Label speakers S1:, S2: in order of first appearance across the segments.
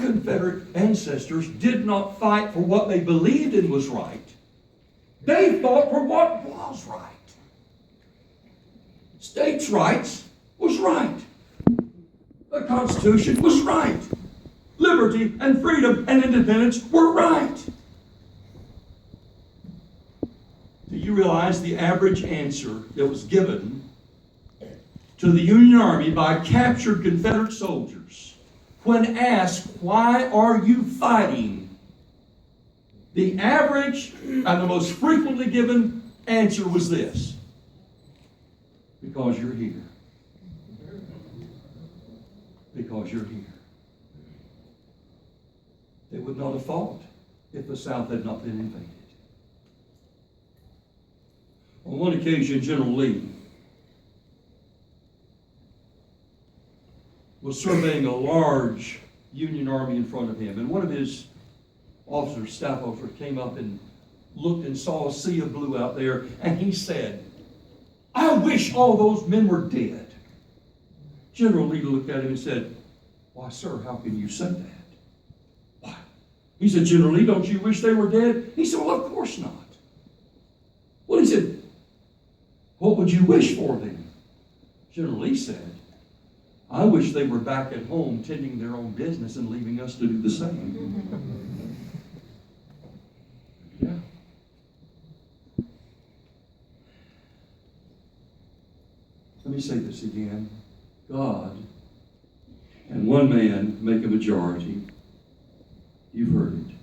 S1: Confederate ancestors did not fight for what they believed in was right. They fought for what was right. States' rights was right. The Constitution was right. Liberty and freedom and independence were right. Do you realize the average answer that was given to the Union Army by captured Confederate soldiers when asked, why are you fighting? The average and the most frequently given answer was this: because you're here. Because you're here. They would not have fought if the South had not been invaded. On one occasion, General Lee was surveying a large Union army in front of him, and one of his officers, staff officers, came up and looked and saw a sea of blue out there, and he said, "I wish all those men were dead." General Lee looked at him and said, "Why, sir, how can you say that?" "Why?" He said, "General Lee, don't you wish they were dead?" He said, "Well, of course not." Well, he said, "What would you wish for them?" General Lee said, "I wish they were back at home tending their own business and leaving us to do the same." Yeah. Let me say this again. God and one man make a majority. You've heard it.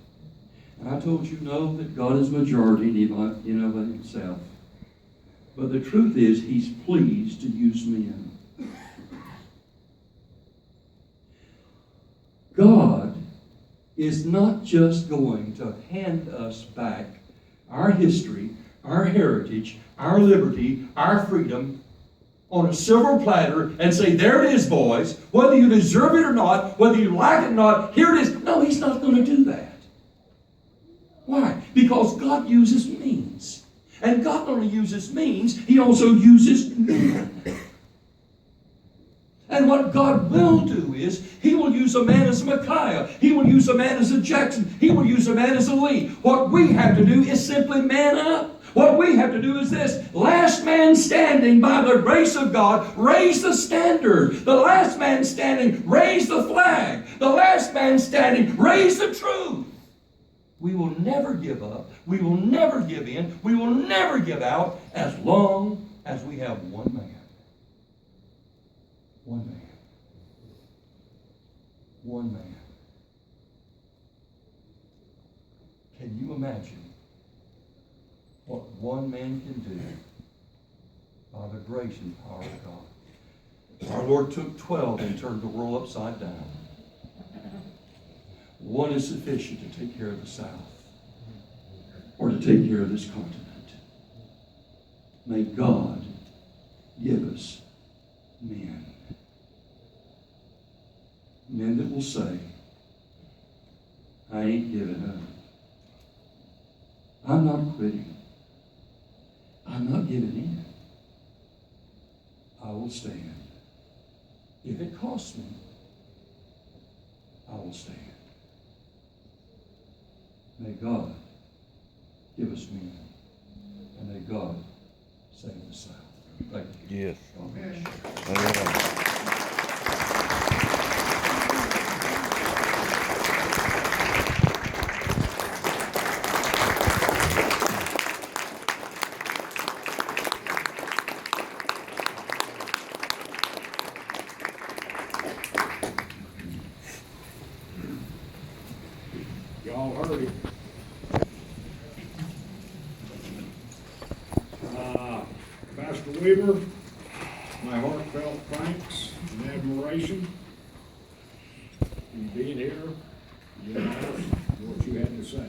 S1: And I told you, know that God is majority in of himself. But the truth is, he's pleased to use men. God is not just going to hand us back our history, our heritage, our liberty, our freedom on a silver platter and say, "There it is, boys. Whether you deserve it or not, whether you like it or not, here it is." No, he's not going to do that. Why? Because God uses means. And God not only uses means, he also uses men. And what God will do is, he will use a man as a Micaiah. He will use a man as a Jackson. He will use a man as a Lee. What we have to do is simply man up. What we have to do is this: last man standing, by the grace of God, raise the standard. The last man standing, raise the flag. The last man standing, raise the truth. We will never give up. We will never give in. We will never give out as long as we have one man. One man. One man. Can you imagine what one man can do by the grace and power of God? Our Lord took 12 and turned the world upside down. One is sufficient to take care of the South or to take care of this continent. May God give us men. Men that will say, "I ain't giving up. I'm not quitting. I'm not giving in. I will stand. If it costs me, I will stand." May God give us men, and may God save the South. Thank you.
S2: Yes.
S1: Amen.
S2: Amen.
S3: Y'all heard it. Pastor Weaver, my heartfelt thanks and admiration in being here. You know what you had to say.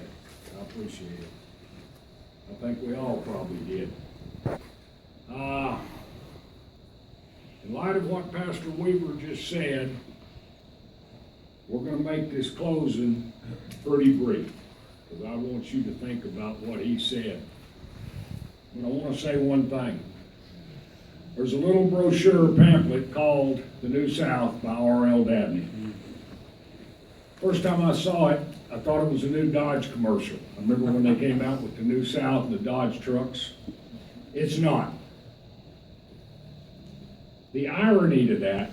S3: I appreciate it. I think we all probably did. In light of what Pastor Weaver just said, we're going to make this closing pretty brief, because I want you to think about what he said. But I want to say one thing. There's a little brochure pamphlet called The New South by R.L. Dabney. First time I saw it, I thought it was a new Dodge commercial. I remember when they came out with the New South and the Dodge trucks. It's not. The irony to that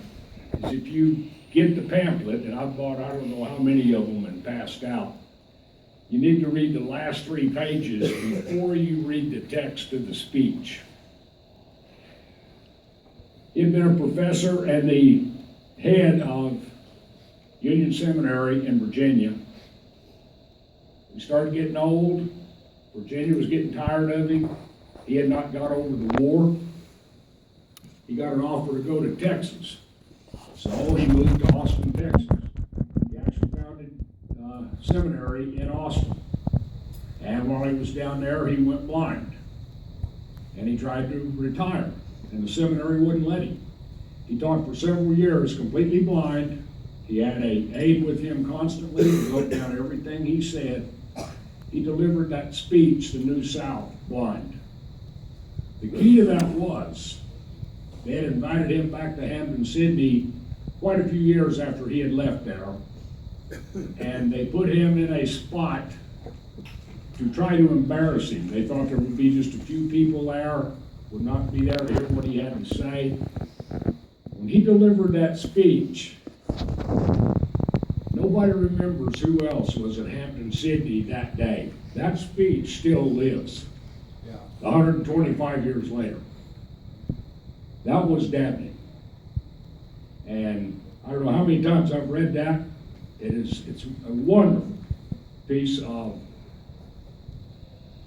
S3: is if you get the pamphlet, and I've bought I don't know how many of them and passed out, you need to read the last 3 pages before you read the text of the speech. He'd been a professor and the head of Union Seminary in Virginia. He started getting old. Virginia was getting tired of him. He had not got over the war. He got an offer to go to Texas. So he moved to Austin, Texas. He actually founded a seminary in Austin. And while he was down there, he went blind. And he tried to retire, and the seminary wouldn't let him. He taught for several years, completely blind. He had an aide with him constantly, he wrote down everything he said. He delivered that speech, the New South, blind. The key to that was, they had invited him back to Hampton, Sydney, quite a few years after he had left there. And they put him in a spot to try to embarrass him. They thought there would be just a few people there, would not be there to hear what he had to say. When he delivered that speech, nobody remembers who else was at Hampton, Sydney that day. That speech still lives, 125 years later. That was damning. And I don't know how many times I've read that. It's a wonderful piece of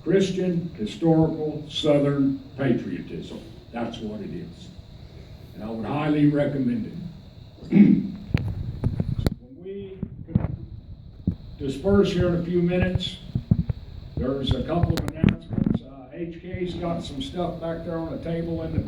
S3: Christian, historical, Southern patriotism. That's what it is. And I would highly recommend it. When we disperse here in a few minutes, there's a couple of announcements. HK's got some stuff back there on the table in the back.